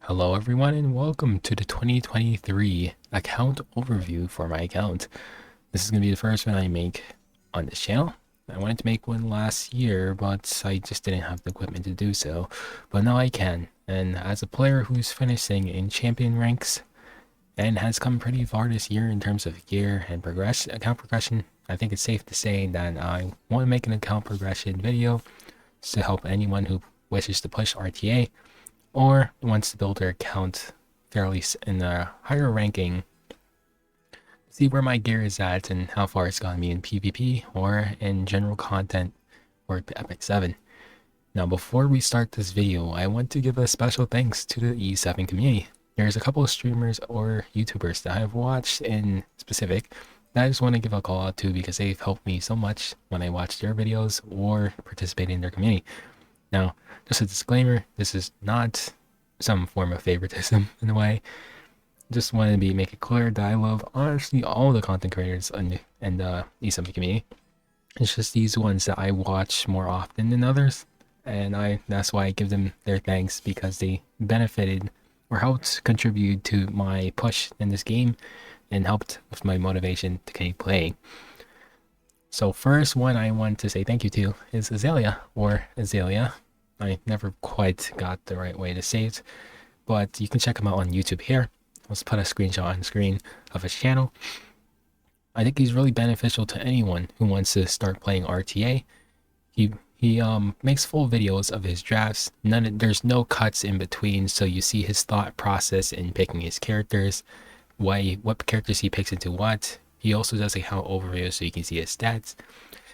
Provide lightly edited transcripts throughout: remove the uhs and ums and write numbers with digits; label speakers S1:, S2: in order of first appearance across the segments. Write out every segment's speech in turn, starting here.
S1: Hello everyone and welcome to the 2023 account overview for my account. This is going to be the first one I make on this channel. I wanted to make one last year, but I just didn't have the equipment to do so. But now I can, and as a player who's finishing in champion ranks and has come pretty far this year in terms of gear and account progression, I think it's safe to say that I want to make an account progression video to help anyone who wishes to push RTA or wants to build their account fairly in a higher ranking, see where my gear is at and how far it's gone me in PvP or in general content for Epic 7. Now before we start this video, I want to give a special thanks to the E7 community. There's a couple of streamers or YouTubers that I've watched in specific that I just want to give a call out to because they've helped me so much when I watch their videos or participate in their community. Now, just a disclaimer, this is not some form of favoritism in a way. Just wanted to make it clear that I love honestly all the content creators and the E7 community. It's just these ones that I watch more often than others, and that's why I give them their thanks, because they benefited or helped contribute to my push in this game and helped with my motivation to keep playing. So first one I want to say thank you to is Iseria, or Azealia. I never quite got the right way to say it, but you can check him out on YouTube here. Let's put a screenshot on screen of his channel. I think he's really beneficial to anyone who wants to start playing RTA. He makes full videos of his drafts. There's no cuts in between, so you see his thought process in picking his characters, what characters he picks into what. He also does a account overview so you can see his stats.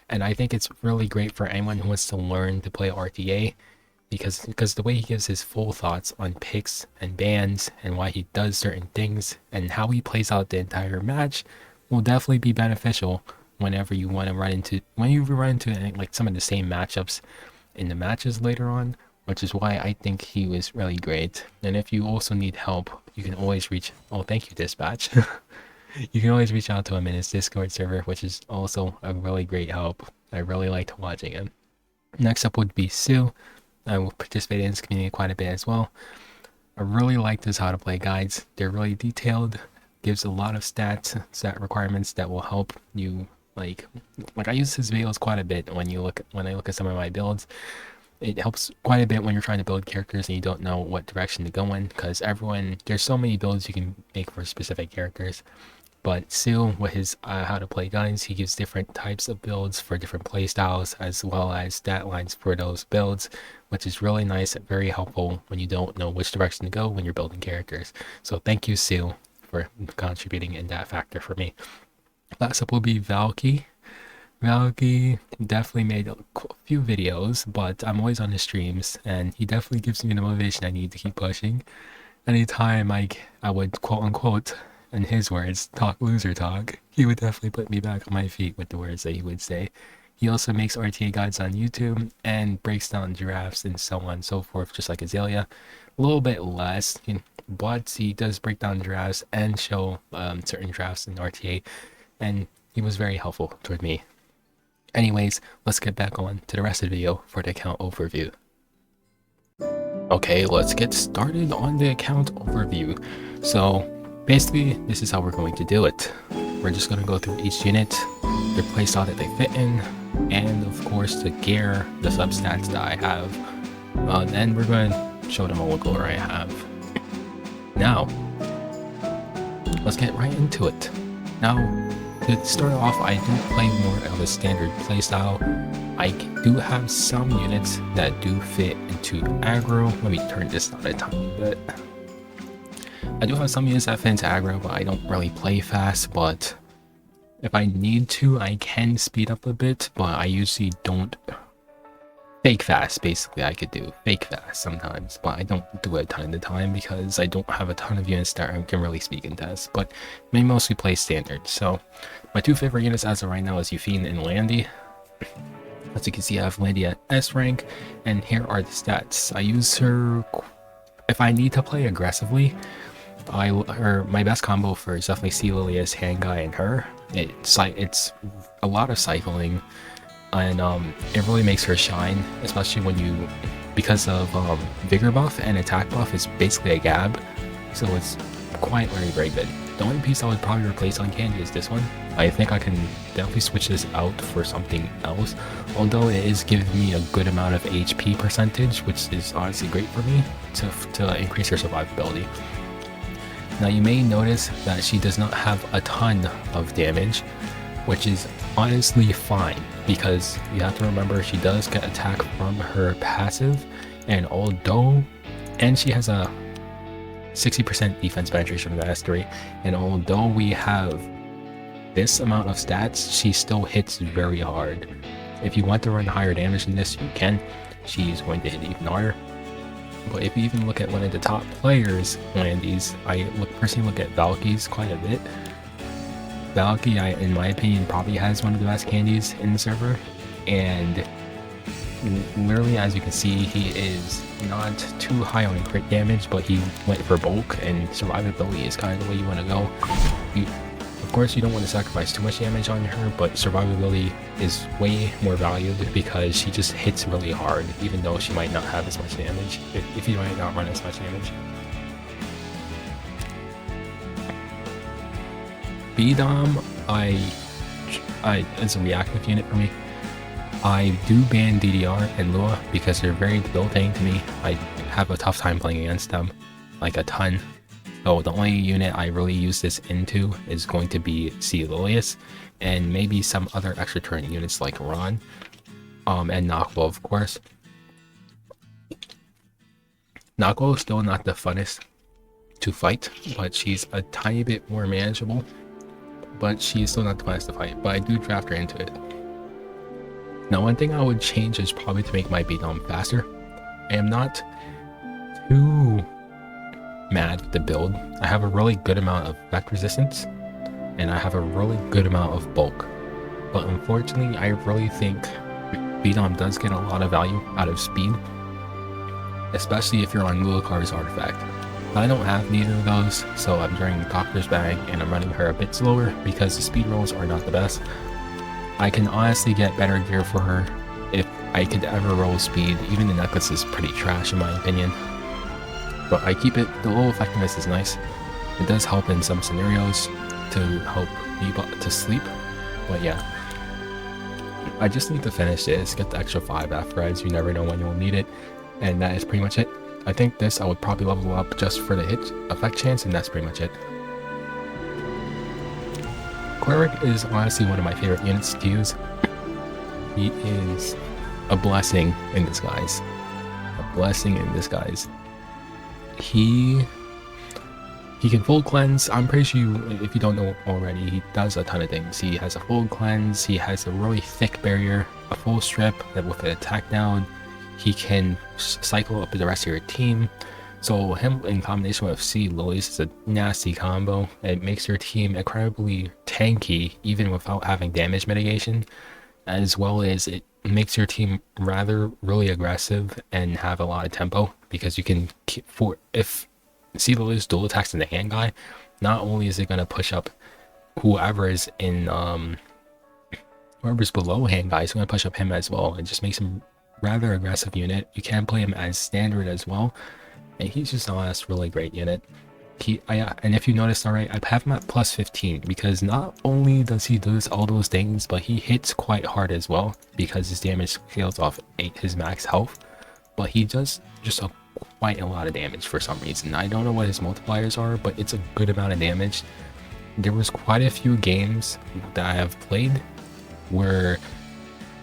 S1: And I think it's really great for anyone who wants to learn to play RTA, because the way he gives his full thoughts on picks and bans and why he does certain things and how he plays out the entire match will definitely be beneficial whenever you want to run into like some of the same matchups in the matches later on, which is why I think he was really great. And if you also need help, you can always thank you, Dispatch. You can always reach out to him in his Discord server, which is also a really great help. I really liked watching him. Next up would be Sue. I will participate in his community quite a bit as well. I really like his how to play guides. They're really detailed, gives a lot of stat requirements that will help you. Like I use his videos quite a bit when I look at some of my builds. It helps quite a bit when you're trying to build characters and you don't know what direction to go in, because there's so many builds you can make for specific characters. But Sue, with his how to play guides, he gives different types of builds for different playstyles, as well as stat lines for those builds, which is really nice and very helpful when you don't know which direction to go when you're building characters. So thank you, Sue, for contributing in that factor for me. Last up will be Valky. Valky definitely made a few videos, but I'm always on his streams, and he definitely gives me the motivation I need to keep pushing. Anytime I would quote-unquote, in his words, talk loser talk, he would definitely put me back on my feet with the words that he would say. He also makes RTA guides on YouTube and breaks down giraffes and so on and so forth, just like Azealia. A little bit less, but he does break down giraffes and show certain drafts in RTA, and he was very helpful toward me. Anyways, let's get back on to the rest of the video for the account overview. Okay, let's get started on the account overview. So basically, this is how we're going to do it. We're just going to go through each unit, their playstyle that they fit in, and of course the gear, the substats that I have. Then we're going to show them what glory I have. Now, let's get right into it. Now, to start off, I do play more of a standard playstyle. I do have some units that do fit into aggro. Let me turn this down a tiny bit. I do have some units that fit into aggro, but I don't really play fast. But if I need to, I can speed up a bit, but I usually don't. Fake fast, basically, I could do fake fast sometimes, but I don't do it a ton of the time because I don't have a ton of units that I can really speak and test, but I mostly play standard. So my two favorite units as of right now is Yufine and Landy. As you can see, I have Landy at S rank, and here are the stats. I use her if I need to play aggressively. My best combo for is definitely Lilias, Handguy, and her. It's a lot of cycling, and it really makes her shine, especially when you because of vigor buff and attack buff is basically a gab, so it's quite very good. The only piece I would probably replace on Candy is this one. I think I can definitely switch this out for something else, although it is giving me a good amount of HP percentage, which is honestly great for me to increase her survivability. Now you may notice that she does not have a ton of damage, which is honestly fine, because you have to remember she does get attack from her passive, and she has a 60% defense penetration from the S3, and although we have this amount of stats, she still hits very hard. If you want to run higher damage than this, you can. She's going to hit even harder. But if you even look at one of the top players, Landy's, I personally look at Valky's quite a bit. Valky, in my opinion, probably has one of the best candies in the server, and literally, as you can see, he is not too high on crit damage, but he went for bulk, and survivability is kind of the way you want to go. Of course, you don't want to sacrifice too much damage on her, but survivability is way more valued because she just hits really hard, even though she might not have as much damage, if you might not run as much damage. B-Dom, it's a reactive unit for me. I do ban DDR and Lua because they're very debilitating to me. I have a tough time playing against them, like a ton. So the only unit I really use this into is going to be Lilias, and maybe some other extra turn units like Ron, and Naquo, of course. Naquo is still not the funnest to fight, but she's a tiny bit more manageable. But she is still not the funnest to fight, but I do draft her into it. Now, one thing I would change is probably to make my B-Dom faster. I am not too mad with the build. I have a really good amount of effect resistance, and I have a really good amount of bulk. But unfortunately, I really think B-Dom does get a lot of value out of speed, especially if you're on Lulakar's artifact. I don't have neither of those, so I'm drawing Doctor's Bag and I'm running her a bit slower because the speed rolls are not the best. I can honestly get better gear for her if I could ever roll speed. Even the necklace is pretty trash in my opinion. But I keep it, the low effectiveness is nice. It does help in some scenarios to help you to sleep, but yeah. I just need to finish this, get the extra 5 after you never know when you'll need it, and that is pretty much it. I think this I would probably level up just for the hit effect chance, and that's pretty much it. Kawerik is honestly one of my favorite units to use. He is a blessing in disguise. A blessing in disguise. He can full cleanse. I'm pretty sure if you don't know already, he does a ton of things. He has a full cleanse, he has a really thick barrier, a full strip that with an attack down, he can cycle up the rest of your team. So him in combination with Lilias is a nasty combo. It makes your team incredibly tanky even without having damage mitigation, as well as it makes your team really aggressive and have a lot of tempo, because you can if Lilias dual attacks in the hand guy, not only is it going to push up whoever's below hand guy, it's going to push up him as well. It just makes him rather aggressive unit. You can play him as standard as well, and he's just a really great unit. And if you noticed, alright, I have him at plus 15 because not only does he do all those things, but he hits quite hard as well because his damage scales off his max health. But he does just quite a lot of damage for some reason. I don't know what his multipliers are, but it's a good amount of damage. There was quite a few games that I have played where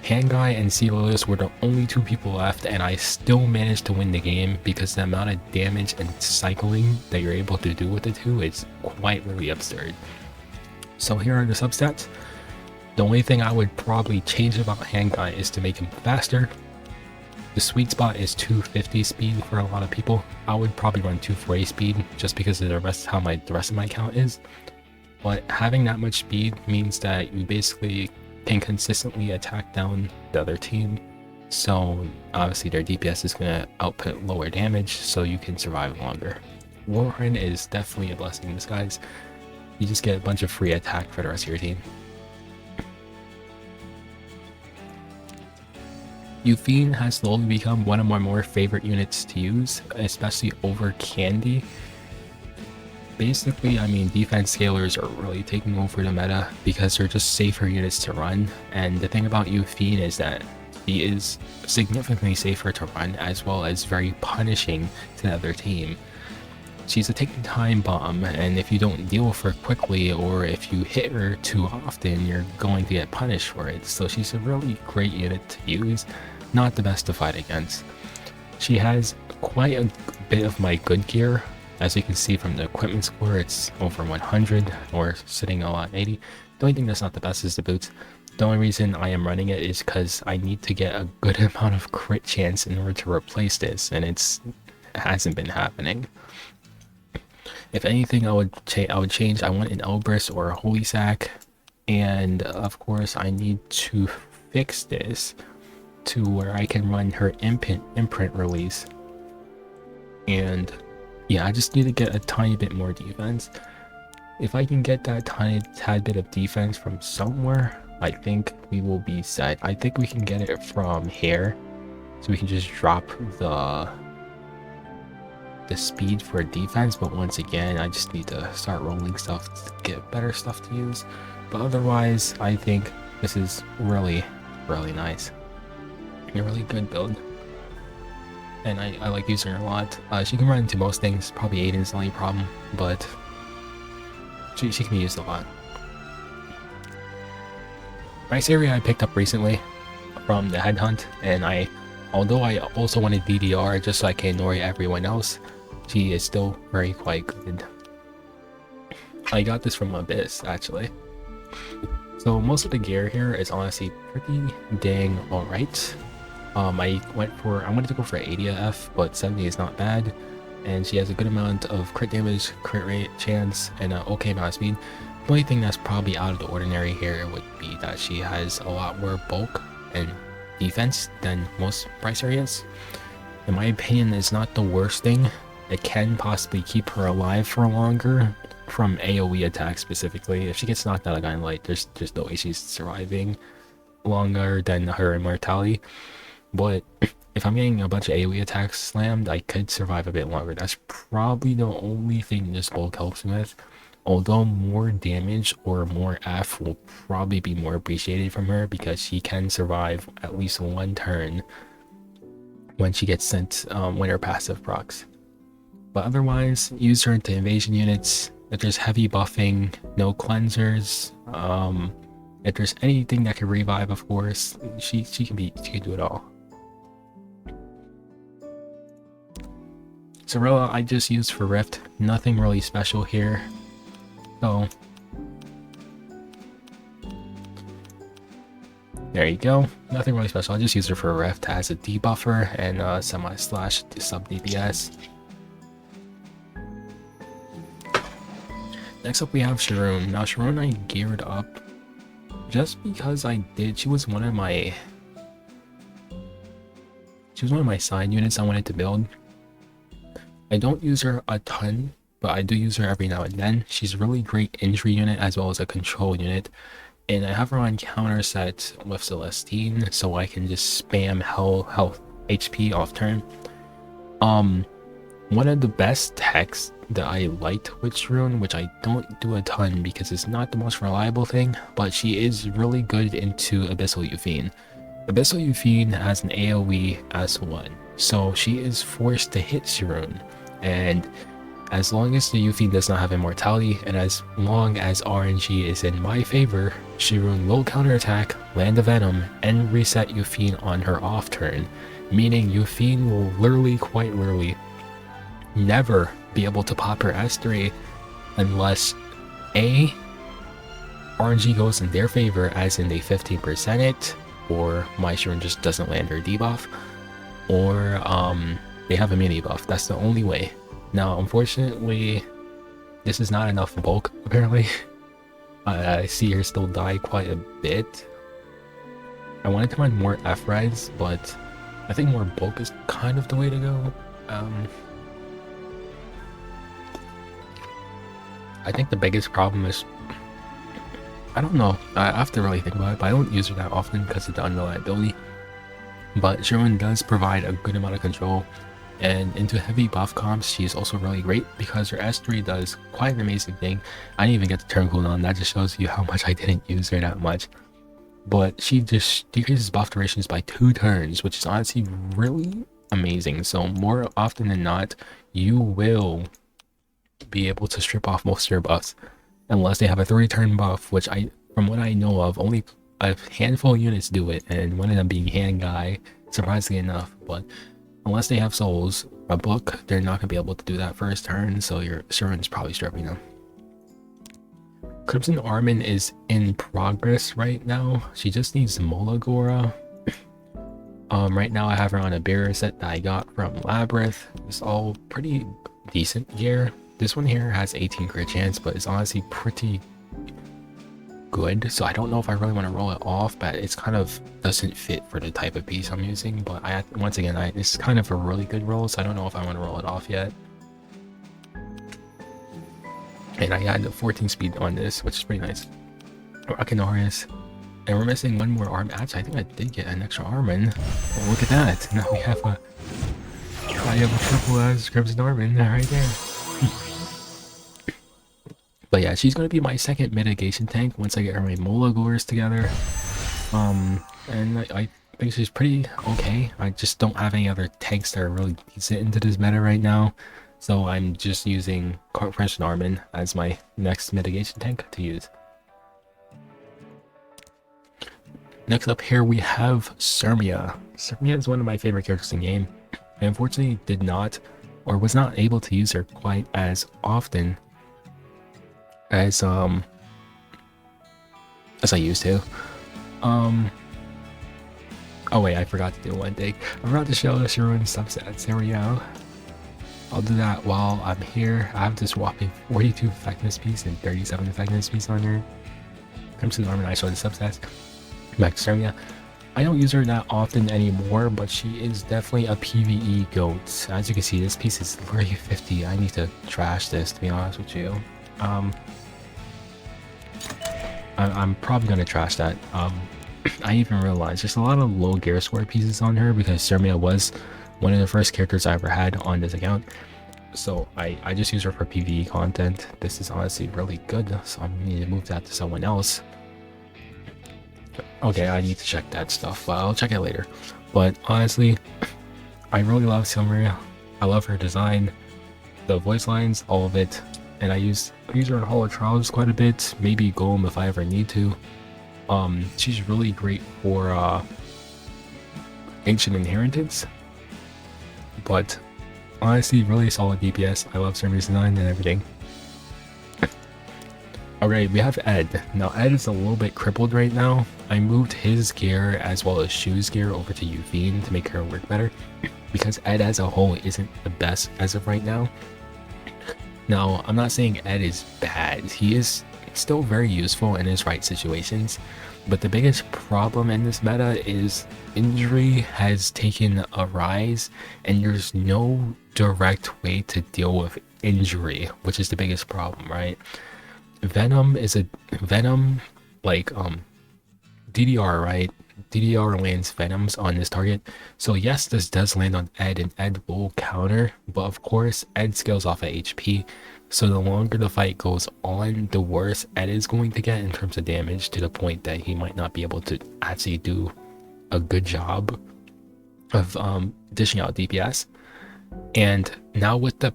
S1: Handguy and Lilias were the only 2 people left, and I still managed to win the game because the amount of damage and cycling that you're able to do with the 2 is quite really absurd. So here are the substats. The only thing I would probably change about Handguy is to make him faster. The sweet spot is 250 speed for a lot of people. I would probably run 240 speed just because of the rest of my count is. But having that much speed means that you basically can consistently attack down the other team, so obviously their DPS is going to output lower damage, so you can survive longer. Warren is definitely a blessing in disguise. You just get a bunch of free attack for the rest of your team. Yufine has slowly become one of my more favorite units to use, especially over Candy. Basically, I mean, defense scalers are really taking over the meta because they're just safer units to run, and the thing about Yufine is that she is significantly safer to run as well as very punishing to the other team. She's a ticking time bomb, and if you don't deal with her quickly or if you hit her too often, you're going to get punished for it. So she's a really great unit to use, not the best to fight against. She has quite a bit of my good gear. As you can see from the equipment score, it's over 100 or sitting on 80. The only thing that's not the best is the boots. The only reason I am running it is because I need to get a good amount of crit chance in order to replace this, and it hasn't been happening. If anything, I would change. I want an Elbrus or a Holy Sack, and of course I need to fix this to where I can run her imprint release. And yeah, I just need to get a tiny bit more defense. If I can get that tad bit of defense from somewhere, I think we will be set. I think we can get it from here, so we can just drop the speed for defense. But once again, I just need to start rolling stuff to get better stuff to use. But otherwise, I think this is really nice. A really good build, and I like using her a lot. She can run into most things. Probably Aiden's the only problem, but she can be used a lot. Iseria I picked up recently from the headhunt, and although I also wanted VDR just so I can annoy everyone else, she is still quite good. I got this from Abyss actually. So most of the gear here is honestly pretty dang alright. I wanted to go for 80 AF, but 70 is not bad, and she has a good amount of crit damage, crit rate chance, and an okay amount of speed. The only thing that's probably out of the ordinary here would be that she has a lot more bulk and defense than most price areas. In my opinion, it's not the worst thing. It can possibly keep her alive for longer from AoE attacks specifically. If she gets knocked out of Guiding Light, there's no way she's surviving longer than her immortality. But if I'm getting a bunch of AoE attacks slammed, I could survive a bit longer. That's probably the only thing this bulk helps me with. Although more damage or more F will probably be more appreciated from her, because she can survive at least one turn when she gets sent when her passive procs. But otherwise, use her into invasion units. If there's heavy buffing, no cleansers, if there's anything that can revive, of course, she can do it all. Cerila I just used for Rift, nothing really special here. So there you go, nothing really special. I just used her for Rift as a debuffer and semi-slash sub DPS. Next up we have Sharun. Now Sharun I geared up just because I did. She was one of my side units I wanted to build. I don't use her a ton, but I do use her every now and then. She's a really great injury unit as well as a control unit, and I have her on counter set with Celestine, so I can just spam health HP off turn. One of the best techs that I liked with Sharun, which I don't do a ton because it's not the most reliable thing, but she is really good into Abyssal Yufine. Abyssal Yufine has an AoE S1, so she is forced to hit Sharun, and as long as the Yufine does not have immortality, and as long as RNG is in my favor, Sharun will counterattack, land a Venom, and reset Yufine on her off turn, meaning Yufine will quite literally, never be able to pop her S3 unless A, RNG goes in their favor, as in they 15% it, or my Sharun just doesn't land her debuff, or they have a mini buff. That's the only way. Now unfortunately this is not enough bulk apparently. I see her still die quite a bit. I wanted to run more F-Res, but I think more bulk is kind of the way to go. I think the biggest problem is, I don't know, I have to really think about it, but I don't use her that often because of the unreliability. but Sharun does provide a good amount of control. And into heavy buff comps, she's also really great because her S3 does quite an amazing thing. I didn't even get the turn cooldown, that just shows you how much I didn't use her that much. But she just decreases buff durations by 2 turns, which is honestly really amazing. So more often than not, you will be able to strip off most of your buffs. Unless they have a 3-turn buff, which from what I know of, only a handful of units do it. And one of them being Hand Guy, surprisingly enough. But unless they have souls, a book, they're not going to be able to do that first turn, so your Surin's probably stripping them. Crimson Armin is in progress right now. She just needs Molagora. Right now I have her on a barrier set that I got from Labyrinth. It's all pretty decent gear. This one here has 18 crit chance, but it's honestly pretty good, so I don't know if I really want to roll it off, but it's kind of doesn't fit for the type of piece I'm using. But once again, it's kind of a really good roll, so I don't know if I want to roll it off yet. And I got 14 speed on this, which is pretty nice. Akinarius, and we're missing one more arm. Actually, I think I did get an extra Armin. Oh, look at that! Now we have a triple as Crimson Armin right there. But yeah, she's going to be my second mitigation tank once I get her my Molagors together. And I think she's pretty okay. I just don't have any other tanks that are really decent into this meta right now. So I'm just using Crimson Armin as my next mitigation tank to use. Next up here we have Cermia. Cermia is one of my favorite characters in the game. I unfortunately did not, or was not able to use her quite as often as I used to. Oh wait, I forgot to do one thing. I forgot to show the Sharun subsets. There we go. I'll do that while I'm here. I have this whopping 42 effectiveness piece and 37 effectiveness piece on her. Crimson Armin, I show the subsets. Back to Cermia. I don't use her that often anymore, but she is definitely a PvE goat. As you can see, this piece is 350. I need to trash this, to be honest with you. I'm probably gonna trash that. I even realized there's a lot of low gear score pieces on her because Cermia was one of the first characters I ever had on this account. So I just use her for PvE content. This is honestly really good, so I need to move that to someone else. Okay, I need to check that stuff. I'll check it later. But honestly, I really love Silvertide. I love her design, the voice lines, all of it. And I use her in Hall of Trials quite a bit, maybe Golem if I ever need to. She's really great for Ancient Inheritance, but honestly, really solid DPS. I love Cermia's design and everything. Alright, we have Ed. Now Ed is a little bit crippled right now. I moved his gear as well as Choux' gear over to Yufine to make her work better, because Ed as a whole isn't the best as of right now. Now, I'm not saying Ed is bad. He is still very useful in his right situations, but the biggest problem in this meta is injury has taken a rise, and there's no direct way to deal with injury, which is the biggest problem, right? Venom like DDR, right? DDR lands Venoms on this target. So yes, this does land on Ed, and Ed will counter, but of course Ed scales off at HP. So the longer the fight goes on, the worse Ed is going to get in terms of damage, to the point that he might not be able to actually do a good job of dishing out DPS. And now with the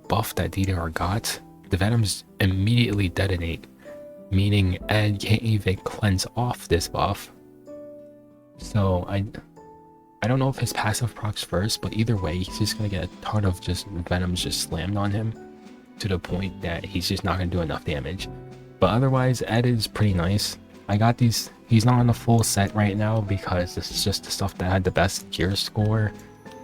S1: buff that DDR got, the Venoms immediately detonate, meaning Ed can't even cleanse off this buff. So I don't know if his passive procs first, but either way, he's just gonna get a ton of just Venoms just slammed on him, to the point that he's just not gonna do enough damage. But otherwise, Ed is pretty nice. I got these. He's not on the full set right now because this is just the stuff that had the best gear score,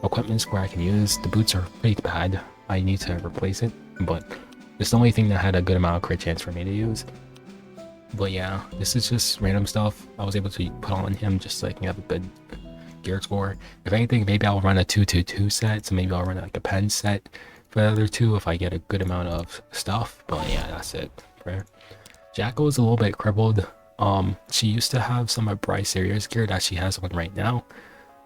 S1: equipment score I can use. The boots are pretty bad. I need to replace it, but it's the only thing that had a good amount of crit chance for me to use. But yeah, this is just random stuff I was able to put on him just so I can have a good gear score. If anything, maybe I'll run a 2-2-2 set, so maybe I'll run like a pen set for the other two if I get a good amount of stuff. But yeah, that's it. Jackal is a little bit crippled. She used to have some of Iseria's gear that she has on right now,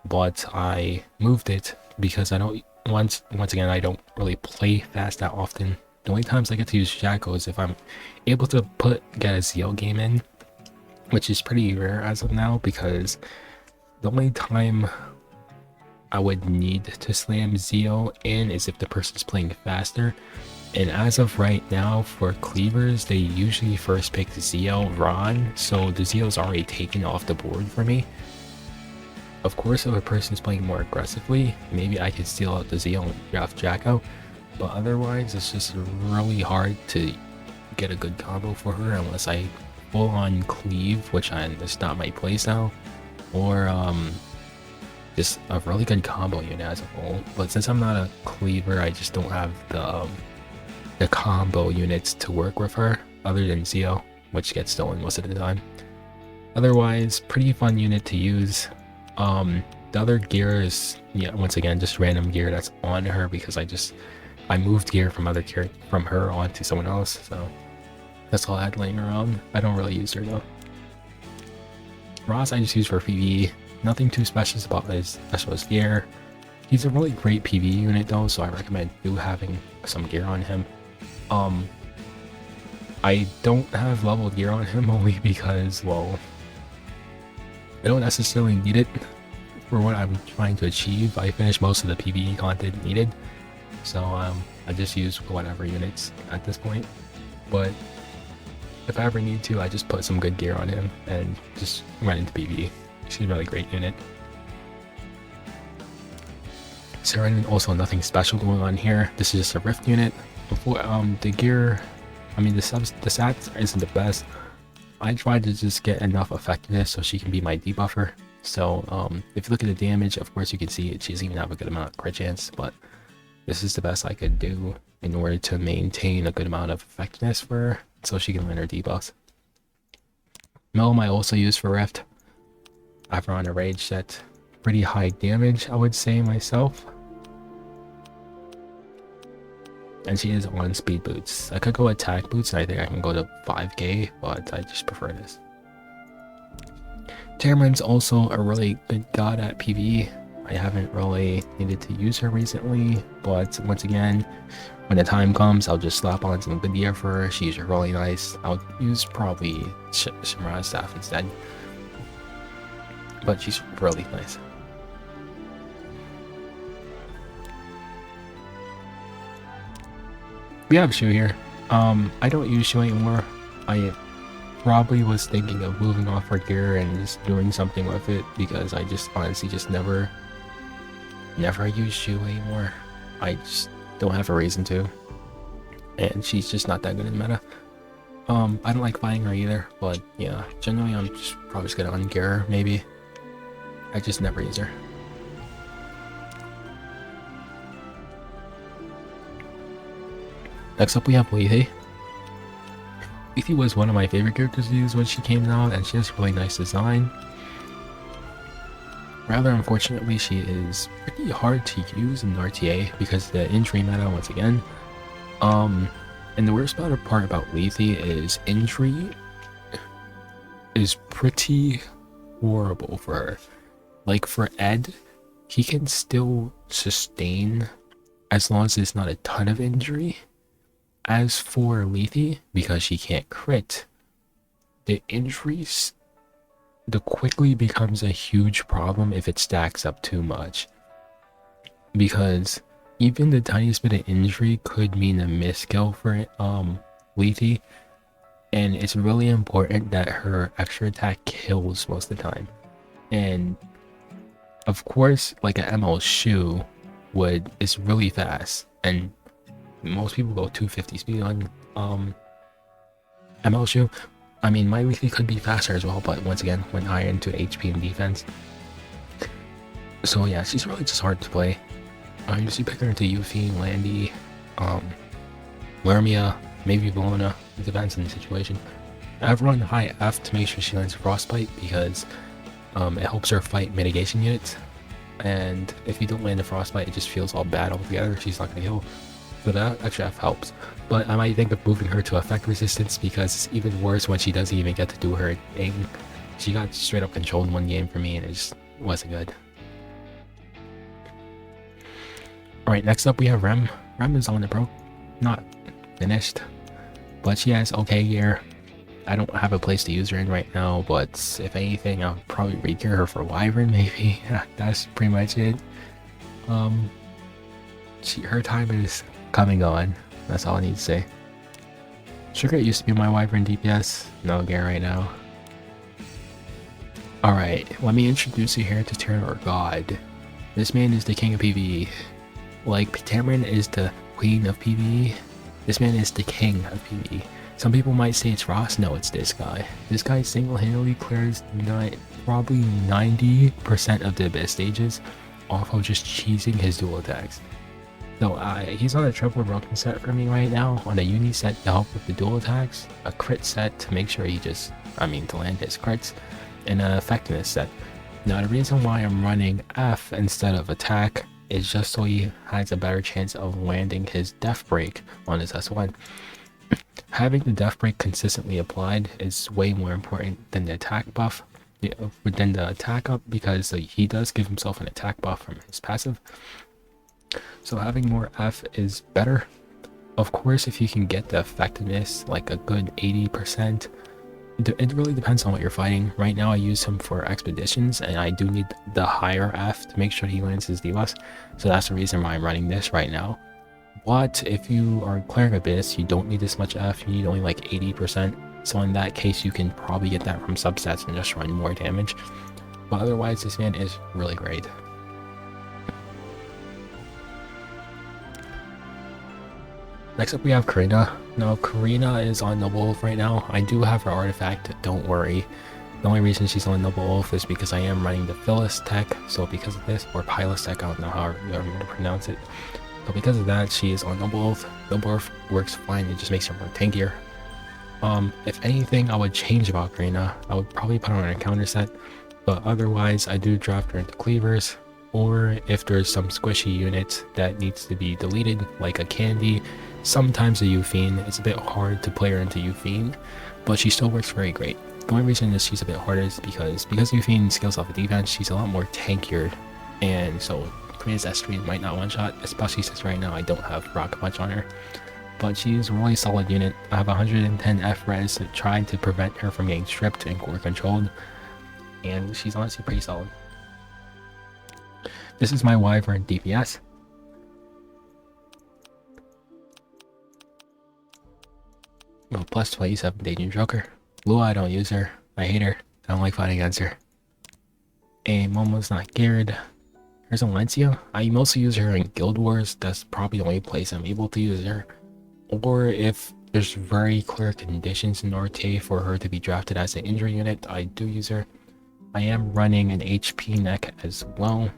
S1: but I moved it because I don't once again I don't really play fast that often. The only times I get to use Shaco is if I'm able to get a Zeal game in, which is pretty rare as of now, because the only time I would need to slam Zeal in is if the person's playing faster. And as of right now, for cleavers, they usually first pick Zeal Ron, so the Zeal's already taken off the board for me. Of course, if a person's playing more aggressively, maybe I could steal out the Zeal and draft Jacko, but otherwise it's just really hard to get a good combo for her unless I full on cleave, which is not my playstyle, or just a really good combo unit as a whole. But since I'm not a cleaver, I just don't have the combo units to work with her other than Zeal, which gets stolen most of the time. Otherwise, pretty fun unit to use. The other gear is, yeah, once again, just random gear that's on her because I moved gear from her onto someone else, so that's all I had laying around. I don't really use her though. Ross I just use for PvE. Nothing too special about his specialist gear. He's a really great PvE unit though, so I recommend having some gear on him. I don't have leveled gear on him only because, well, I don't necessarily need it for what I'm trying to achieve. I finished most of the PvE content needed, so I just use whatever units at this point. But if I ever need to, I just put some good gear on him and just run into PvE. She's a really great unit. Sharun, also nothing special going on here. This is just a Rift unit. Before the gear, I mean the stats isn't the best. I tried to just get enough effectiveness so she can be my debuffer. So if you look at the damage, of course you can see she doesn't even have a good amount of crit chance, but this is the best I could do in order to maintain a good amount of effectiveness for her so she can win her debuffs. Milim I also use for Rift. I have her on a rage set. Pretty high damage, I would say myself. And she is on speed boots. I could go attack boots and I think I can go to 5k, but I just prefer this. Tamarinne's also a really good god at PvE. I haven't really needed to use her recently, but once again, when the time comes, I'll just slap on some good gear for her. She's really nice. I'll use probably Shimra's staff instead, but she's really nice. We have Choux here. I don't use Choux anymore. I probably was thinking of moving off her gear and just doing something with it because I just honestly just never use Choux anymore. I just don't have a reason to, and she's just not that good in meta. I don't like fighting her either, but yeah, generally I'm just probably just gonna ungear her maybe. I just never use her. Next up we have Lethe. Lethe was one of my favorite characters to use when she came out, and she has a really nice design. Rather unfortunately, she is pretty hard to use in RTA because the injury meta once again. And the worst part about Lethe is injury is pretty horrible for her. Like for Ed, he can still sustain as long as it's not a ton of injury. As for Lethe, because she can't crit, the injuries quickly becomes a huge problem if it stacks up too much. Because even the tiniest bit of injury could mean a miskill for Lethe, and it's really important that her extra attack kills most of the time. And of course, like an ML Choux is really fast, and most people go 250 speed on ML Choux. I mean, my Lethe could be faster as well, but once again, went higher into HP and defense. So yeah, she's really just hard to play. I usually pick her into Yufine, Landy, Cermia, maybe Bologna. It depends on the situation. I've run high F to make sure she lands Frostbite because it helps her fight mitigation units. And if you don't land a Frostbite, it just feels all bad altogether. She's not gonna heal. so that extra F helps. But I might think of moving her to effect resistance because it's even worse when she doesn't even get to do her thing. She got straight up controlled one game for me and it just wasn't good. Alright, next up we have Rem. Rem is on the pro. Not finished, but she has okay gear. I don't have a place to use her in right now, but if anything, I'll probably re-gear her for Wyvern maybe. That's pretty much it. Her time is coming on. That's all I need to say. Sugar used to be my Wyvern DPS. No gear right now. Alright, let me introduce you here to Taranor God. This man is the king of PvE. Like Tamarinne is the queen of PvE, this man is the king of PvE. Some people might say it's Ross. No, it's this guy. This guy single-handedly clears probably 90% of the Abyss stages off of just cheesing his dual attacks. So he's on a triple broken set for me right now, on a uni set to help with the dual attacks, a crit set to make sure he just, to land his crits, and an effectiveness set. Now the reason why I'm running F instead of attack is just so he has a better chance of landing his death break on his S1. Having the death break consistently applied is way more important than the attack buff, than the attack up, because he does give himself an attack buff from his passive. So having more F is better. Of course, if you can get the effectiveness like a good 80%, it really depends on what you're fighting. Right now I use him for expeditions and I do need the higher F to make sure he lands his debuffs. So that's the reason why I'm running this right now. But if you are clearing Abyss, you don't need this much F, you need only like 80%. So in that case, you can probably get that from substats and just run more damage. But otherwise, this man is really great. Next up we have Karina. Now Karina is on Noble Wolf right now. I do have her artifact, don't worry. The only reason she's on Noble Wolf is because I am running the Phyllis tech. So because of this, or Pilus tech, I don't know how you're going to pronounce it. So because of that, she is on Noble Wolf. Noble Wolf works fine, it just makes her more tankier. If anything I would change about Karina, I would probably put her on a counter set. But otherwise, I do draft her into cleavers. Or if there's some squishy unit that needs to be deleted, like a Candy, sometimes a Yufine. It's a bit hard to play her into Yufine, but she still works very great. The only reason is she's a bit harder is because Yufine scales off of defense, she's a lot more tankier, and so Karina's S3 might not one-shot, especially since right now I don't have Rocket Punch on her. But she's a really solid unit. I have 110 F-res to try to prevent her from getting stripped and core controlled, and she's honestly pretty solid. This is my Wyvern DPS. Oh, plus 27 Danger Joker. Lua, I don't use her. I hate her. I don't like fighting against her. And Momo's not geared. Here's Alencia. I mostly use her in Guild Wars. That's probably the only place I'm able to use her. Or if there's very clear conditions in Norte for her to be drafted as an injury unit, I do use her. I am running an HP neck as well.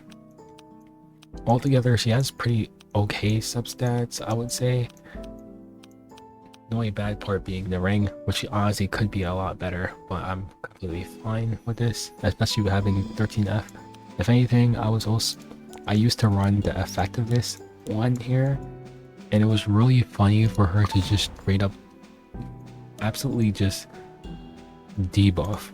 S1: Altogether, she has pretty okay substats, I would say. The only bad part being the ring, which honestly could be a lot better, but I'm completely fine with this, especially with having 13F. If anything, I used to run the effectiveness one here, and it was really funny for her to just straight up absolutely just debuff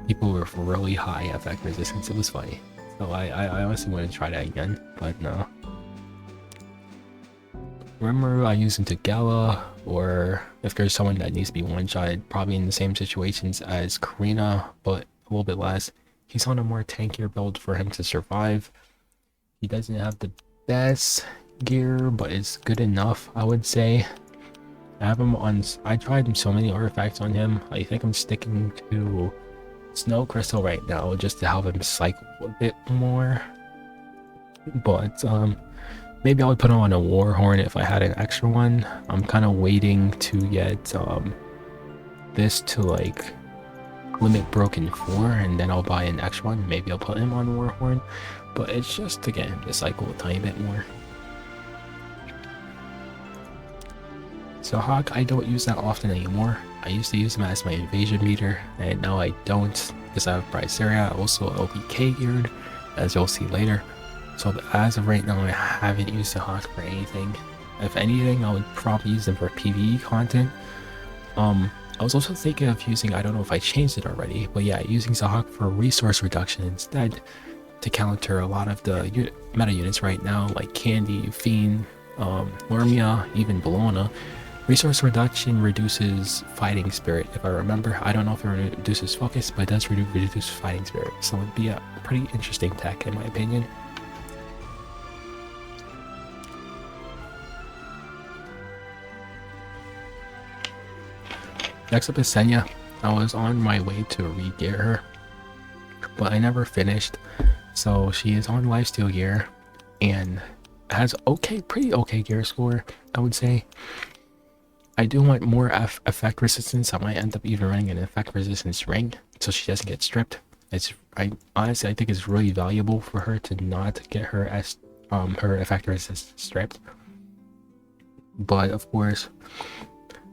S1: people with really high effect resistance. It was funny. So I honestly want to try that again, but no. Rimuru, I use him to Gala, or if there's someone that needs to be one-shotted, probably in the same situations as Karina, but a little bit less. He's on a more tankier build for him to survive. He doesn't have the best gear, but it's good enough, I would say. I have him on, I tried so many artifacts on him. I think I'm sticking to Snow Crystal right now just to help him cycle a bit more. But maybe I would put him on a Warhorn if I had an extra one. I'm kind of waiting to get this to like limit broken 4, and then I'll buy an extra one. Maybe I'll put him on Warhorn, but it's just to get him to cycle a tiny bit more. Zahhak, I don't use that often anymore. I used to use him as my invasion meter, and now I don't because I have Iseria, also LPK geared, as you'll see later. So as of right now, I haven't used Zahhak for anything. If anything, I would probably use them for PvE content. I was also thinking of using, I don't know if I changed it already, but yeah, using Zahhak for resource reduction instead to counter a lot of the meta units right now, like Candy, Fiend, Cermia, even Bologna. Resource reduction reduces fighting spirit, if I remember. I don't know if it reduces focus, but it does reduce fighting spirit, so it'd be a pretty interesting tech in my opinion. Next up is Senya. I was on my way to re-gear her, but I never finished. So she is on lifesteal gear and has pretty okay gear score, I would say. I do want more effect resistance. I might end up even running an effect resistance ring so she doesn't get stripped. Honestly, I think it's really valuable for her to not get her her effect resistance stripped. But of course,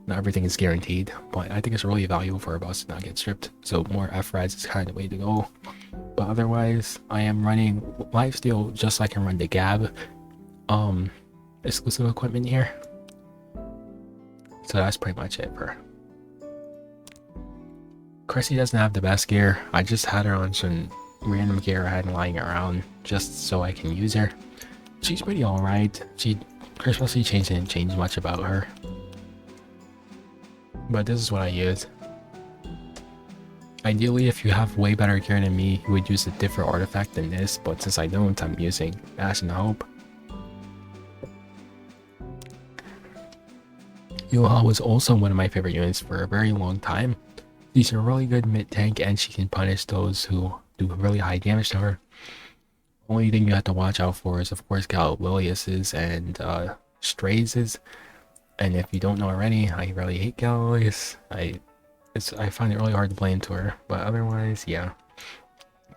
S1: not everything is guaranteed, but I think it's really valuable for our boss to not get stripped, so more F-Res is kind of the way to go. But otherwise, I am running lifesteal just so I can run the Gab exclusive equipment here. So that's pretty much it for her. Christy doesn't have the best gear. I just had her on some random gear I had lying around just so I can use her. She's pretty alright. Especially didn't change much about her. But this is what I use. Ideally, if you have way better gear than me, you would use a different artifact than this, but since I don't, I'm using Ash and Hope. Yulha was also one of my favorite units for a very long time. These are really good mid-tank, and she can punish those who do really high damage to her. Only thing you have to watch out for is, of course, Lilias's and Strays'. And if you don't know already, I really hate Lilias. I find it really hard to play into her, but otherwise, yeah.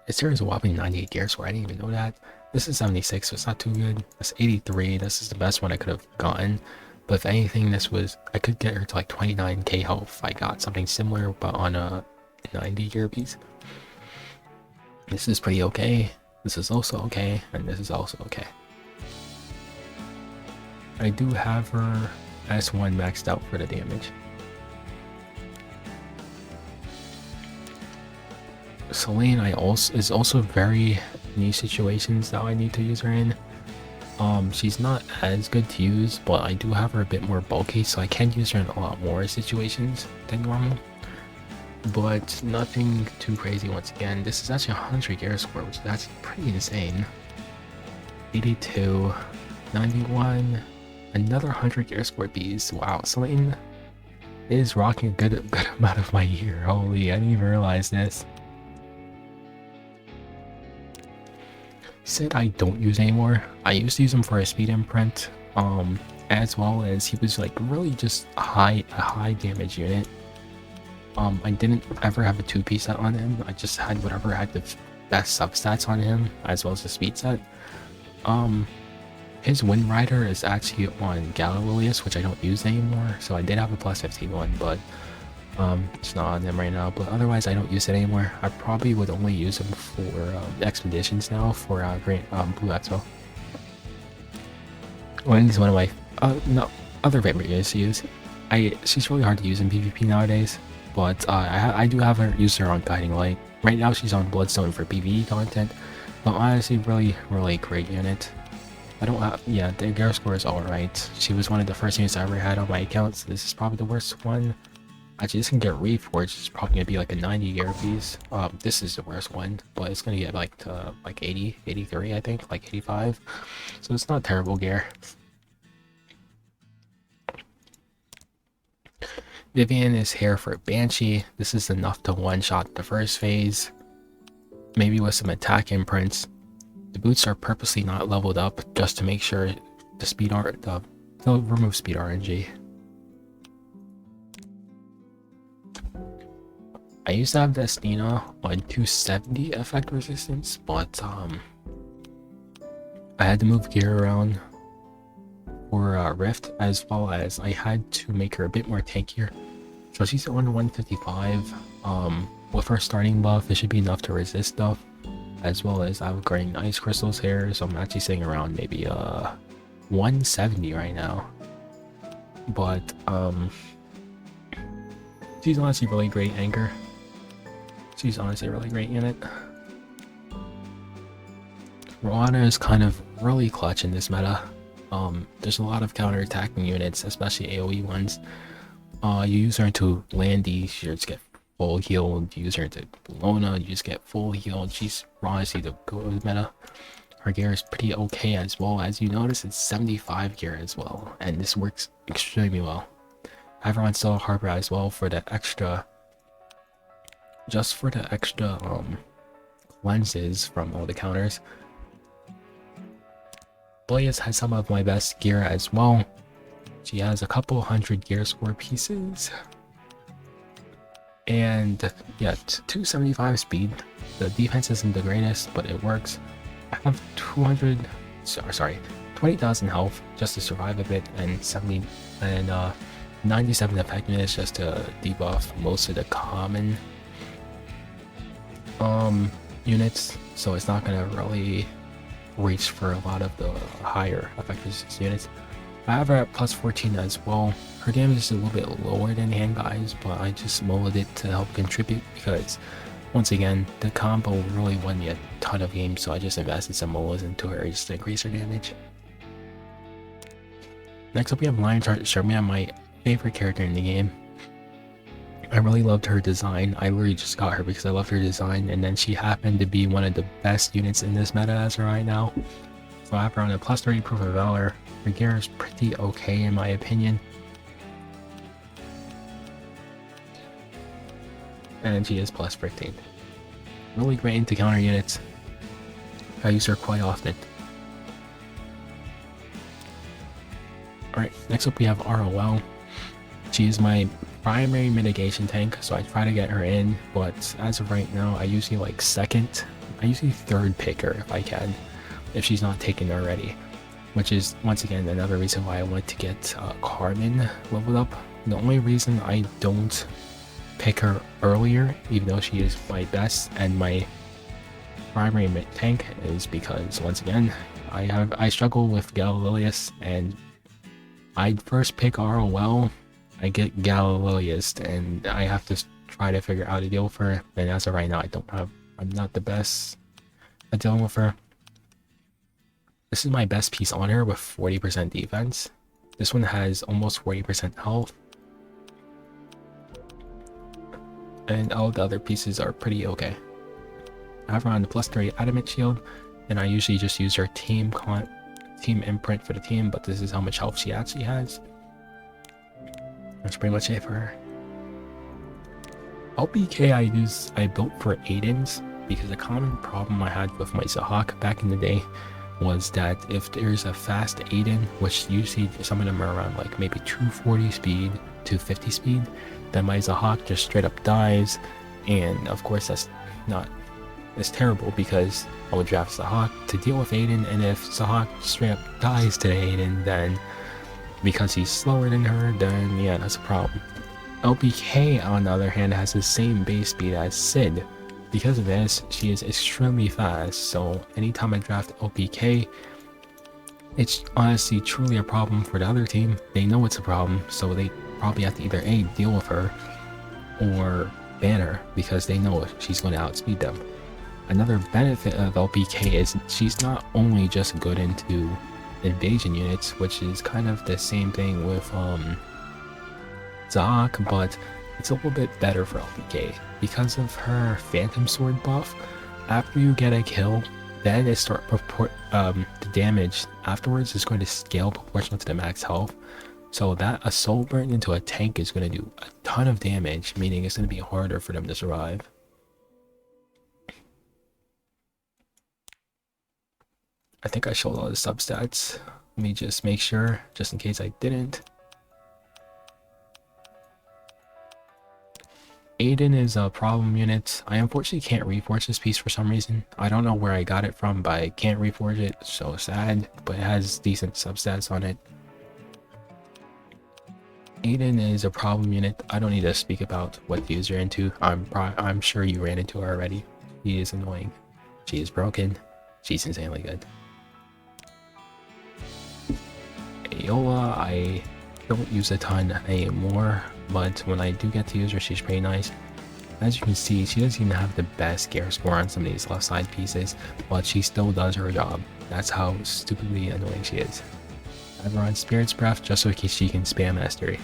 S1: Iseria is a whopping 98 gear score. I didn't even know that. This is 76, so it's not too good. That's 83. This is the best one I could have gotten. But if anything, I could get her to like 29k health if I got something similar, but on a 90 gear piece. This is pretty okay. This is also okay, and this is also okay. I do have her S1 maxed out for the damage. Celine is also very niche situations that I need to use her in. She's not as good to use, but I do have her a bit more bulky, so I can use her in a lot more situations than normal. But nothing too crazy once again. This is actually 100 gear score, which is actually pretty insane. 82, 91, another 100 gear score piece. Wow, Celine is rocking a good amount of my gear. Holy, I didn't even realize this. Cidd I don't use anymore. I used to use him for a speed imprint, as well as he was like really just a high damage unit. I didn't ever have a 2-piece set on him. I just had whatever had the best substats on him, as well as the speed set. His Wind Rider is actually on Lilias, which I don't use anymore. So I did have a plus 15 one, but it's not on them right now. But otherwise, I don't use it anymore. I probably would only use him for expeditions now for Blue Expo. When he's one of my other favorite units to use. She's really hard to use in PvP nowadays, but I do have her use her on Guiding Light. Right now, she's on Bloodstone for PvE content, but honestly, really great unit. I don't have, yeah, the gear score is alright. She was one of the first units I ever had on my account, so this is probably the worst one. Actually, this can get reforged. It's probably gonna be like a 90 gear piece. This is the worst one, but it's gonna get like to like 80, 83, I think, like 85. So it's not terrible gear. Vivian is here for Banshee. This is enough to one-shot the first phase, maybe with some attack imprints. The boots are purposely not leveled up just to make sure the speed they'll remove speed RNG. I used to have Destina on 270 effect resistance, but I had to move gear around for Rift, as well as I had to make her a bit more tankier. So she's on 155. With her starting buff, it should be enough to resist stuff, as well as I'm upgrading ice crystals here, so I'm actually sitting around maybe 170 right now. but she's honestly really great anchor. She's honestly a really great unit. Roana is kind of really clutch in this meta. There's a lot of counter-attacking units, especially AoE ones. You use her into Landy, you just get full healed. You use her into Bologna, you just get full healed. She's honestly the good meta. Her gear is pretty okay as well. As you notice, it's 75 gear as well, and this works extremely well. Everyone still Harbor as well for the extra, just for the extra cleanses from all the counters. Lilias has some of my best gear as well. She has a couple hundred gear score pieces. And yeah, 275 speed. The defense isn't the greatest, but it works. I have 20,000 health just to survive a bit, and 97 effectiveness just to debuff most of the common units. So it's not gonna really reach for a lot of the higher effectiveness units. I have her at plus 14 as well. Her damage is a little bit lower than hand guys, but I just molded it to help contribute because once again, the combo really won me a ton of games, so I just invested some molas into her just to increase her damage. Next up we have Lionheart Cermia, my favorite character in the game. I really loved her design. I literally just got her because I loved her design, and then she happened to be one of the best units in this meta as of right now. So I have her on a plus 30 Proof of Valor. Her gear is pretty okay in my opinion. And she is plus 15. Really great into counter units. I use her quite often. Alright, next up we have ROL. She is my primary mitigation tank, so I try to get her in, but as of right now, I usually like second, I usually third pick her if I can, if she's not taken already. Which is, once again, another reason why I want to get Armin leveled up. The only reason I don't pick her earlier, even though she is my best and my primary mid tank, is because once again I struggle with Lilias, and I first pick ROL, I get Lilias, and I have to try to figure out a deal with her. And as of right now, I'm not the best at dealing with her. This is my best piece on her with 40% defense. This one has almost 40% health. And all the other pieces are pretty okay. I have her on the plus 3 adamant shield, and I usually just use her team imprint for the team, but this is how much health she actually has. That's pretty much it for her. LPK I built for Aidens because a common problem I had with my Zahhak back in the day was that if there's a fast Aiden, which usually some of them are around like maybe 240 speed, 250 speed, then my Zahhak just straight up dies, and of course it's terrible because I would draft Zahhak to deal with Aiden, and if Zahhak straight up dies to Aiden, then because he's slower than her, then yeah, that's a problem. LPK on the other hand has the same base speed as Cidd. Because of this, she is extremely fast, so anytime I draft LPK, it's honestly truly a problem for the other team. They know it's a problem, so they probably have to either A, deal with her, or ban her, because they know she's going to outspeed them. Another benefit of LPK is she's not only just good into invasion units, which is kind of the same thing with Zahhak, but it's a little bit better for LPK because of her Phantom Sword buff. After you get a kill, then the damage afterwards is going to scale proportional to the max health. So that assault burn into a tank is going to do a ton of damage, meaning it's going to be harder for them to survive. I think I showed all the substats. Let me just make sure, just in case I didn't. Aiden is a problem unit. I unfortunately can't reforge this piece for some reason. I don't know where I got it from, but I can't reforge it. So sad, but it has decent substats on it. Aiden is a problem unit. I don't need to speak about what views you're into. I'm sure you ran into her already. She is annoying. She is broken. She's insanely good. Yulha, don't use a ton anymore, but when I do get to use her, she's pretty nice. As you can see, she doesn't even have the best gear score on some of these left side pieces, but she still does her job. That's how stupidly annoying she is. I have her on Spirit's Breath just so she can spam Mastery.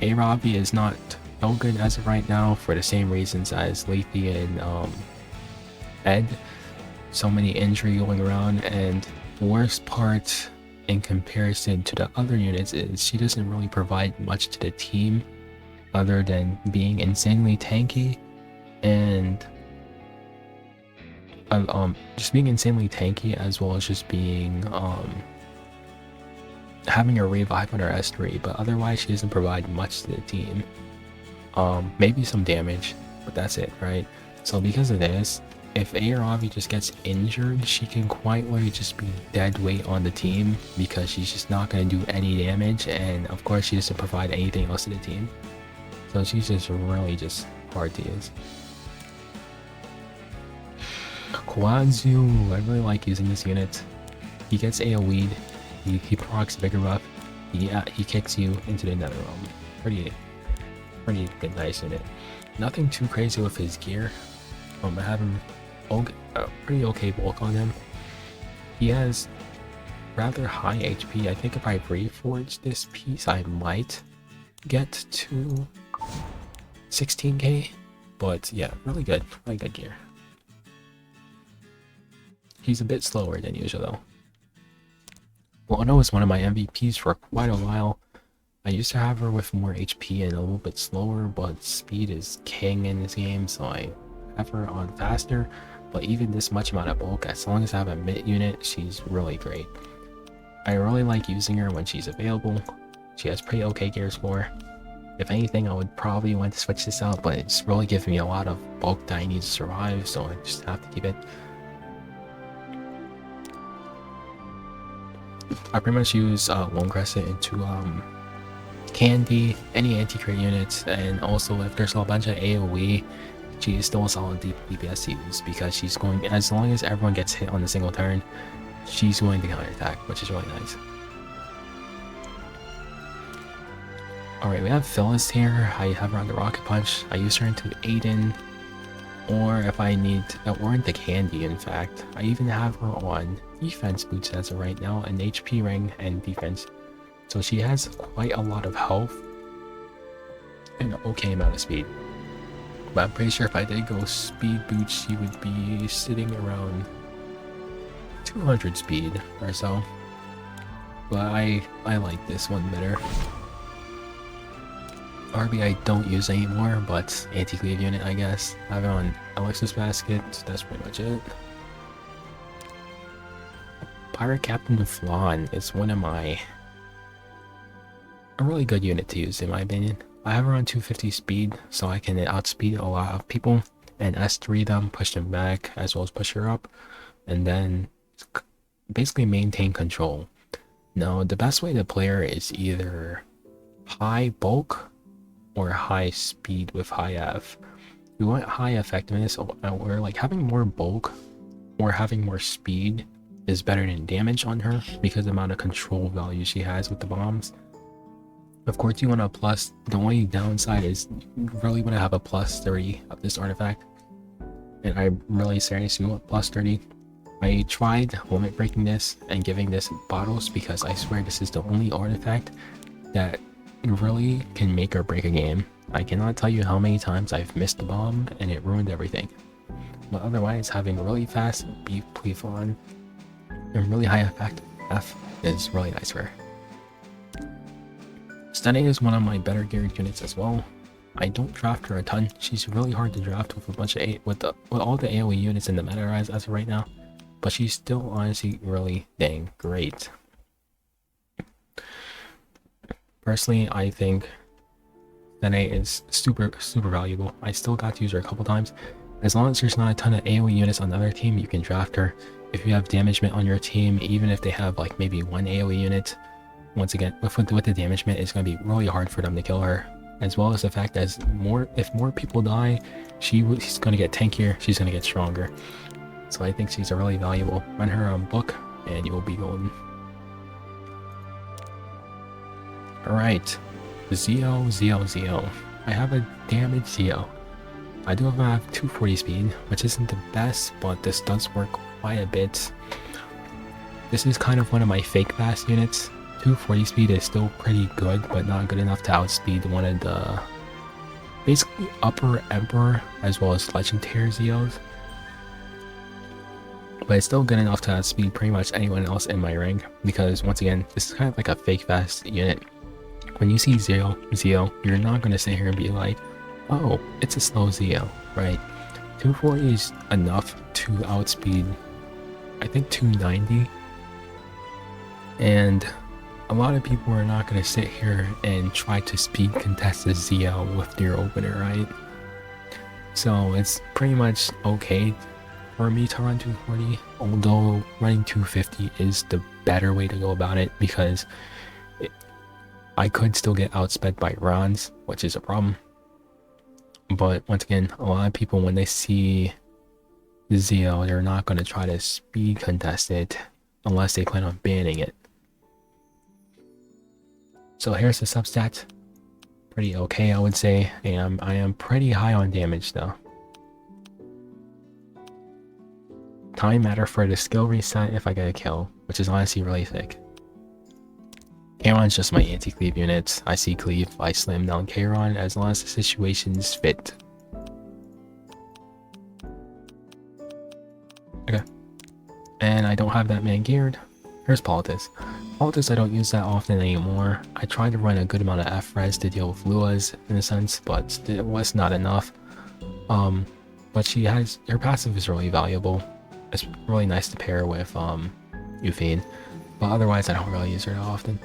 S1: Ravi is not so good as of right now for the same reasons as Lethe and Ed. So many injury going around, and the worst part in comparison to the other units is she doesn't really provide much to the team other than being insanely tanky and just being insanely tanky, as well as just being having a revive on her S3, but otherwise she doesn't provide much to the team. Maybe some damage, but that's it, right? So because of this, if Ravi just gets injured, she can quite literally just be dead weight on the team because she's just not going to do any damage, and of course she doesn't provide anything else to the team. So she's just really just hard to use. Khawazu, I really like using this unit. He gets AoE'd, he procs Vigor buff, he kicks you into the nether realm. Pretty good, nice unit. Nothing too crazy with his gear. I have him pretty okay bulk on him. He has rather high HP. I think if I reforge this piece, I might get to 16k. But yeah, really good gear. He's a bit slower than usual though. Lana was one of my MVPs for quite a while. I used to have her with more HP and a little bit slower, but speed is king in this game, so I have her on faster. But even this much amount of bulk, as long as I have a mid unit, she's really great. I really like using her when she's available. She has pretty okay gear score. If anything, I would probably want to switch this out, but it's really giving me a lot of bulk that I need to survive, so I just have to keep it. I pretty much use Lone Crescent into Candy, any anti-crit units, and also if there's a bunch of AoE, she is still a solid DPS to use because she's going, as long as everyone gets hit on a single turn, she's going to counterattack, which is really nice. Alright, we have Phyllis here. I have her on the Rocket Punch. I use her into Aiden, or if I need, or into Candy in fact. I even have her on defense boots as of right now, an HP ring and defense. So she has quite a lot of health and an okay amount of speed. But I'm pretty sure if I did go speed boots, she would be sitting around 200 speed or so. But I like this one better. RB I don't use anymore, but anti-cleave unit I guess. I have it on Alexis Basket, that's pretty much it. Pirate Captain Flan is one of a really good unit to use in my opinion. I have her on 250 speed, so I can outspeed a lot of people and S3 them, push them back, as well as push her up, and then basically maintain control. Now, the best way to play her is either high bulk or high speed with high F. We want high effectiveness, or like having more bulk or having more speed is better than damage on her because of the amount of control value she has with the bombs. Of course, you want a plus. The only downside is you really want to have a plus 30 of this artifact, and I really seriously want plus 30. I tried limit breaking this and giving this bottles because I swear this is the only artifact that really can make or break a game. I cannot tell you how many times I've missed the bomb and it ruined everything. But otherwise, having really fast beef Pleafon and really high effect F is really nice for her. Stunning is one of my better geared units as well. I don't draft her a ton. She's really hard to draft with a bunch of with all the AoE units in the meta as of right now, but she's still honestly really dang great. Personally, I think Senya is super valuable. I still got to use her a couple times. As long as there's not a ton of AoE units on the other team, you can draft her. If you have damagement on your team, even if they have like maybe one AoE unit, once again with the damagement, it's going to be really hard for them to kill her. As well as the fact that if more people die, she's going to get tankier, she's going to get stronger. So I think she's a really valuable. Run her on book and you will be golden. Alright. Zio. I have a damaged Zio. I do have 240 speed, which isn't the best, but this does work quite a bit. This is kind of one of my fake fast units. 240 speed is still pretty good, but not good enough to outspeed one of the basically upper Emperor as well as Legendary Zios. But it's still good enough to outspeed pretty much anyone else in my rank, because once again, this is kind of like a fake fast unit. When you see Zio, you're not going to sit here and be like, oh, it's a slow Zio, right? 240 is enough to outspeed, I think, 290. And a lot of people are not going to sit here and try to speed contest a Zio with your opener, right? So it's pretty much okay for me to run 240, although running 250 is the better way to go about it, because I could still get outsped by Rons, which is a problem. But once again, a lot of people, when they see Zio, they're not going to try to speed contest it unless they plan on banning it. So here's the substat. Pretty okay, I would say. And I am pretty high on damage though. Time matter for the skill reset if I get a kill, which is honestly really thick. Kayron's just my anti-cleave unit. I see cleave, I slam down Kayron as long as the situation's fit. Okay. And I don't have that man geared. Here's Politis. Politis I don't use that often anymore. I tried to run a good amount of F-res to deal with Luas in a sense, but it was not enough. But her passive is really valuable. It's really nice to pair with Yufine, but otherwise I don't really use her that often.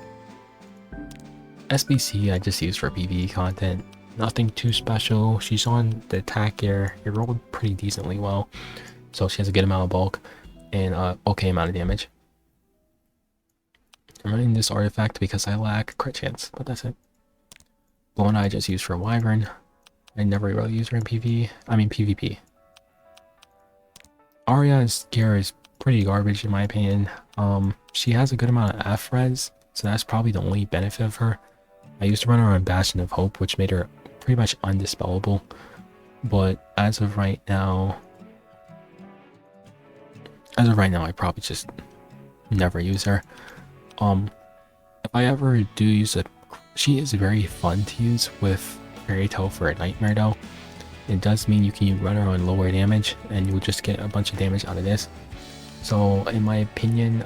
S1: SBC I just use for PvE content. Nothing too special. She's on the attack gear. It rolled pretty decently well, so she has a good amount of bulk and okay amount of damage. I'm running this artifact because I lack crit chance, but that's it. Blown Eye I just use for Wyvern. I never really use her in PvP. Arya's gear is pretty garbage in my opinion. She has a good amount of F-res, so that's probably the only benefit of her. I used to run her on Bastion of Hope, which made her pretty much undispellable. But as of right now, I probably just never use her. If I ever do use she is very fun to use with Fairy Tale for a Nightmare though. It does mean you can run her on lower damage and you would just get a bunch of damage out of this. So in my opinion,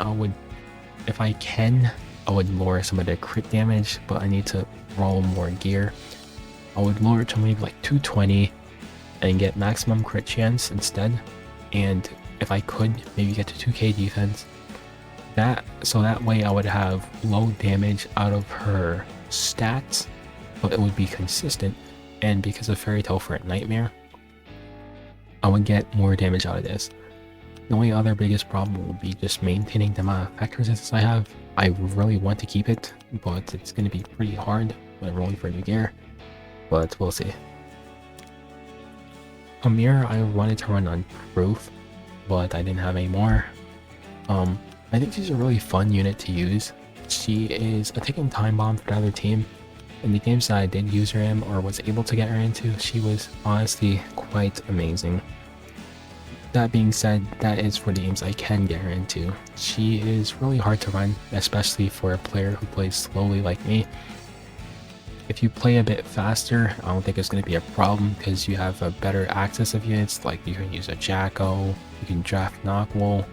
S1: if I can, I would lower some of the crit damage, but I need to roll more gear. I would lower it to maybe like 220 and get maximum crit chance instead. And if I could, maybe get to 2k defense. So that way I would have low damage out of her stats, but it would be consistent. And because of Fairy Tale for a Nightmare, I would get more damage out of this. The only other biggest problem will be just maintaining the amount of effect resistance I have. I really want to keep it, but it's going to be pretty hard when rolling for new gear. But we'll see. Amir, I wanted to run on Proof, but I didn't have any more. I think she's a really fun unit to use. She is a ticking time bomb for the other team. In the games that I did use her in or was able to get her into, she was honestly quite amazing. That being said, that is for the games I can get her into. She is really hard to run, especially for a player who plays slowly like me. If you play a bit faster, I don't think it's going to be a problem because you have a better access of units, like you can use a Jacko, you can draft Knockwool,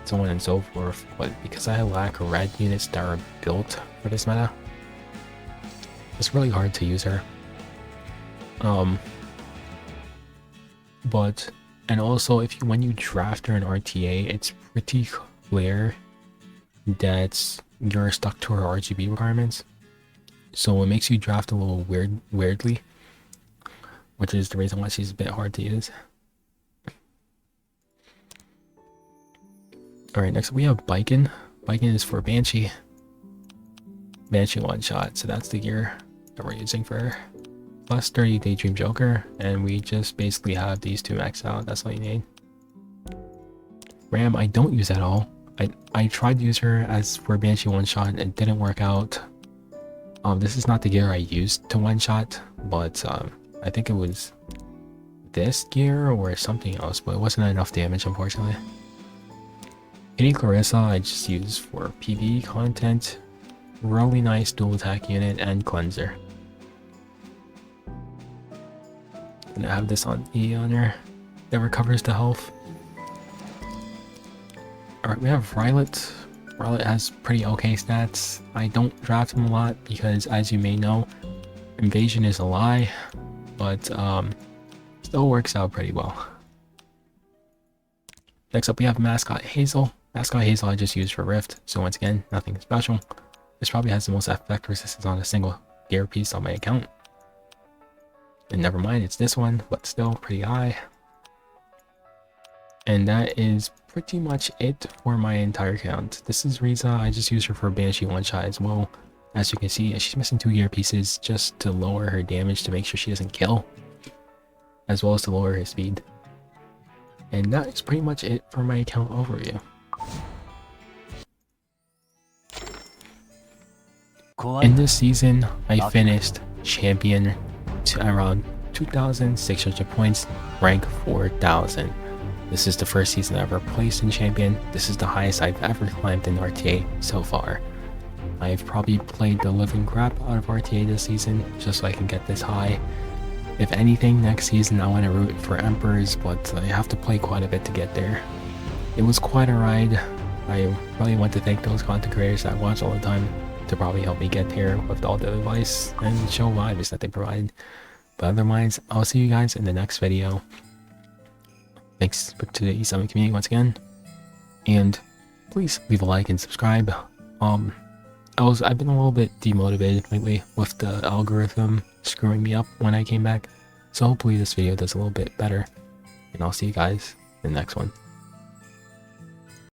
S1: so on and so forth. But because I lack red units that are built for this meta, it's really hard to use her. And also when you draft her in RTA, it's pretty clear that you're stuck to her RGB requirements. So it makes you draft a little weirdly, which is the reason why she's a bit hard to use. Alright, next we have Biken. Biken is for Banshee. Banshee one shot, so that's the gear that we're using for her. Plus 30 Daydream Joker, and we just basically have these two maxed out. That's all you need. Ram I don't use at all. I tried to use her as for Banshee one shot and it didn't work out. This is not the gear I used to one-shot, but I think it was this gear or something else, but it wasn't enough damage, unfortunately. Kitty Clarissa I just use for PvE content. Really nice dual attack unit and cleanser. Gonna have this on E on her that recovers the health. Alright, we have Rylet. Rylet has pretty okay stats. I don't draft him a lot because, as you may know, invasion is a lie, but still works out pretty well. Next up we have Mascot Hazel. Mascot Hazel I just used for Rift, so once again, nothing special. This probably has the most effect resistance on a single gear piece on my account. And never mind, it's this one, but still pretty high. And that is pretty much it for my entire account. This is Riza. I just used her for Banshee one-shot as well. As you can see, she's missing 2 gear pieces just to lower her damage to make sure she doesn't kill, as well as to lower her speed. And that is pretty much it for my account overview. In this season, I finished champion to around 2,600 points, rank 4,000. This is the first season I ever placed in champion. This is the highest I've ever climbed in RTA so far. I've probably played the living crap out of RTA this season just so I can get this high. If anything, next season I want to root for Emperors, but I have to play quite a bit to get there. It was quite a ride. I really want to thank those content creators that watch all the time to probably help me get here with all the advice and show vibes that they provide. But otherwise, I'll see you guys in the next video. Thanks to the E7 community once again, and please leave a like and subscribe. I've been a little bit demotivated lately with the algorithm screwing me up when I came back, so hopefully this video does a little bit better, and I'll see you guys in the next one.